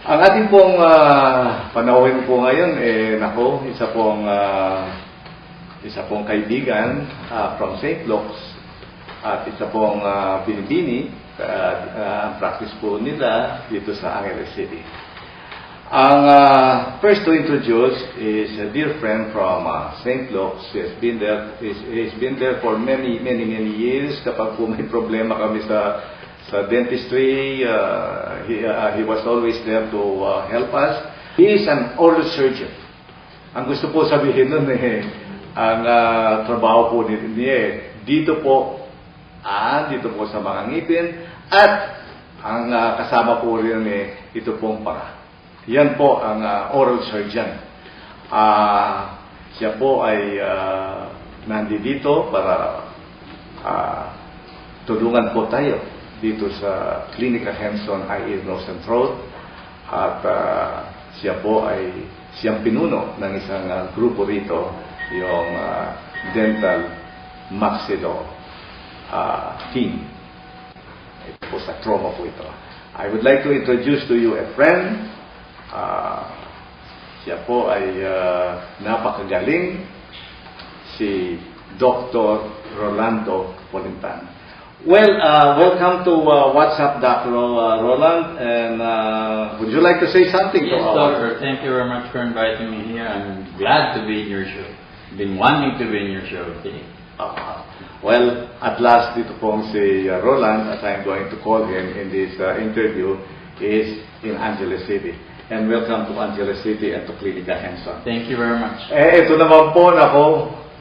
Ang ating pong panauhin po ngayon, isa pong kaibigan from St. Luke's at isa pong binibini. Ang practice po nila dito sa Angeles City. Ang first to introduce is a dear friend from St. Luke's. He's been there for many years. Kapag po may problema kami sa dentistry, he was always there to help us. He is an oral surgeon. Ang gusto po sabihin nun ang trabaho po niya dito po sa mga ngipin, at ang kasama po rin ito pong para. Yan po ang oral surgeon. Siya po ay nandito para tulungan po tayo dito sa Clinica Henson Eye, Ear, Nose and Throat, at siya po ay siyang pinuno ng isang grupo rito, yung Dental Maxillo team. Ito po sa trauma po ito. I would like to introduce to you a friend. Siya po ay napakagaling, si Dr. Rolando Polintan. Well, welcome to WhatsApp, Dr. Roland, and would you like to say something to Yes, our... Doctor. Thank you very much for inviting me here. I'm glad to be in your show. Been wanting to be in your show today. Well, at last, dito pong si Roland, as I'm going to call him in this interview, is in Angeles City. And welcome to Angeles City and to Clinica Henson. Thank you very much. Ito naman po,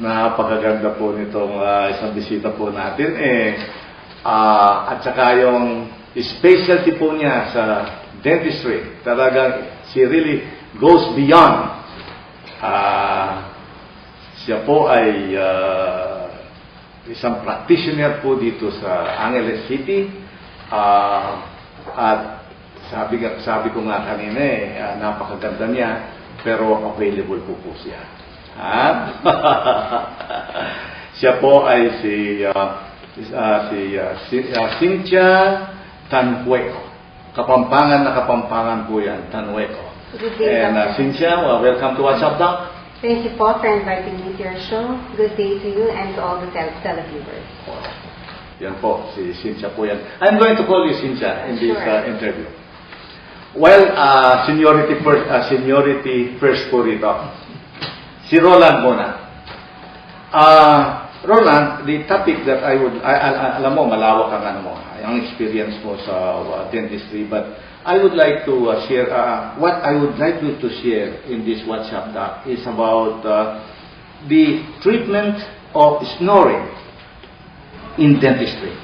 napakaganda po nitong isang bisita po natin. At saka yung specialty po niya sa dentistry, talagang she really goes beyond. Siya po ay isang practitioner po dito sa Angeles City, at sabi ko nga kanina napakaganda niya, pero available po siya. Siya po ay si Cynthia Tanhueco. Kapampangan po yan, Tanhueco. Good day, And Dr. Cynthia, welcome to WhatsApp Doc. Thank you, Paul, for inviting me to your show. Good day to you and to all the televiewers. Yan po, si Cynthia po yan. I'm going to call you Cynthia in this Sure. interview. Well, seniority first po rito. Si Roland muna. Roland, the topic that alam mo, malawak ang experience mo sa dentistry, but I would like to share, what I would like you to share in this WhatsApp doc is about the treatment of snoring in dentistry.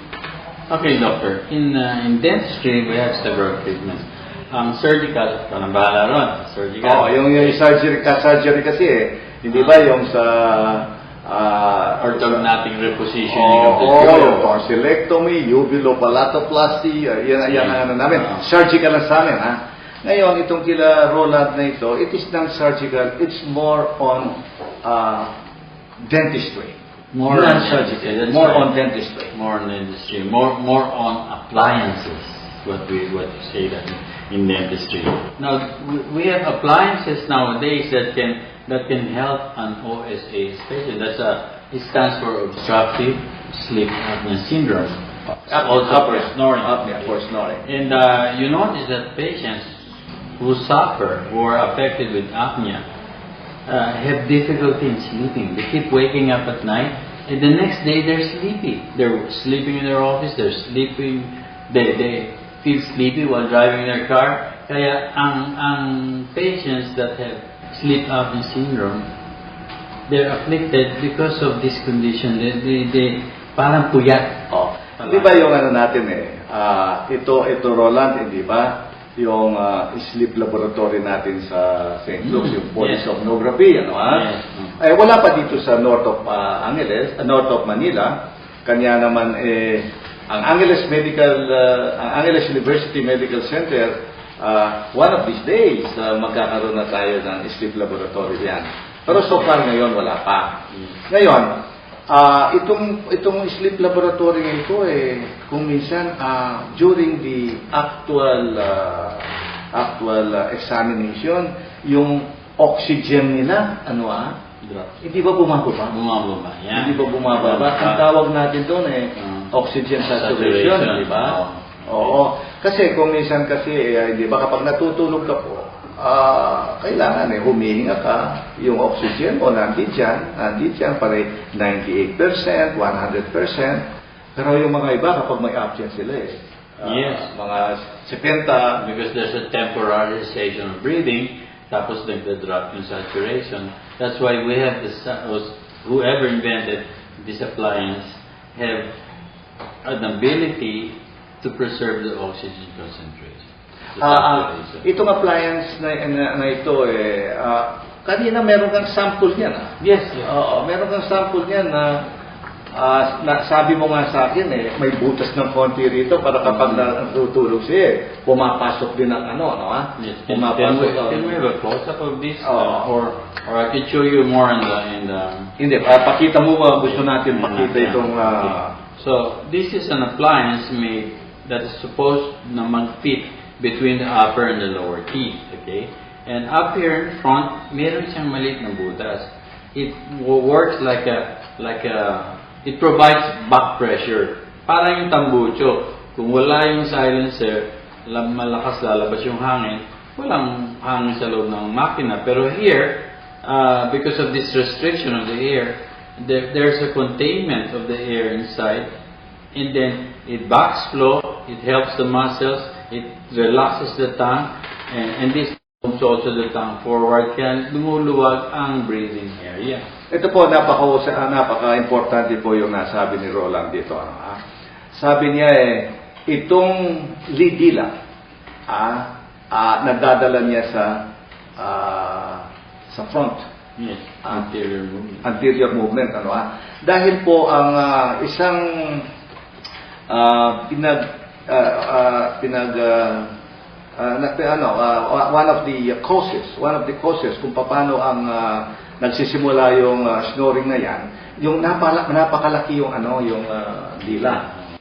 Okay, Doctor. In dentistry, we have several treatments. Surgical, parang bahala ron. Surgical. Yung surgery kasi hindi ba yung sa orthodontic repositioning of the jaw. yung tonsillectomy, uvulopalatoplasty, yan ang namin. Surgical lang sa amin, Ngayon, itong kila Roland na ito, it is not surgical, it's more on dentistry. More Not on surgical, dentistry. more on dentistry. More on dentistry. More on appliances. What we say that in dentistry. Now we have appliances nowadays that can help an OSA, especially it stands for obstructive sleep apnea syndrome. Also for snoring. For snoring. And you notice that patients who are affected with apnea have difficulty in sleeping. They keep waking up at night, and the next day they're sleepy. They're sleeping in their office. They're sleeping. They feel sleepy while driving their car. Kaya ang patients that have sleep apnea syndrome, they're afflicted because of this condition. They parang puyat. Di ba yung natin ito Roland, di ba? Yung sleep laboratory natin sa St. Luke's, yung polysomnography, Yes. Wala pa dito sa north of Manila. Kanya naman ang Angeles University Medical Center, one of these days, magkakaroon na tayo ng sleep laboratory yan. Pero so far ngayon, wala pa. Ngayon, itong sleep laboratory ito, kung minsan, during the actual actual examination, yung oxygen nila, Drop. hindi ba bumababa? Bumababa. Yeah. Hindi ba bumababa? Ang tawag natin doon oxygen saturation, di ba? Oo. Kasi kung minsan kasi, di ba kapag natutulog ka po, kailangan humihinga ka, yung oxygen mo nandyan, pare 98%, 100%. Pero yung mga iba kapag may absence sila Yes. mga 70, Because there's a temporary cessation of breathing, tapos nagda-drop yung saturation. That's why we have whoever invented this appliance have an ability to preserve the oxygen concentration. The saturation. itong appliance na ito kanina meron kang sample niyan. Yes, yes. Oo, meron kang sample niyan na sabi mo nga sa akin may butas ng konti rito para kapag natutulog siya pumapasok din ang Yes. pumapasok. Can we have a close-up of this? Oo. Or I could show you more in the Hindi, pakita mo ba gusto natin makita itong So, this is an appliance made that is supposed na mag-fit between the upper and the lower teeth, okay? And up here in front, meron siyang maliit na butas. It works it provides back pressure. Parang yung tambucho. Kung wala yung silencer, malakas lalabas yung hangin, walang hangin sa loob ng makina. Pero here, because of this restriction of the air, there's a containment of the air inside, and then it backs flow, it helps the muscles, it relaxes the tongue, and this moves also the tongue forward, kaya lumuluwag ang breathing area. Ito po, napaka-importante po yung nasabi ni Roland dito. Sabi niya itong lidila, nagdadala niya sa front. Yes, anterior movement. Anterior movement, Dahil po ang isang one of the causes kung paano ang nagsisimula yung snoring na yan, yung napakalaki yung dila.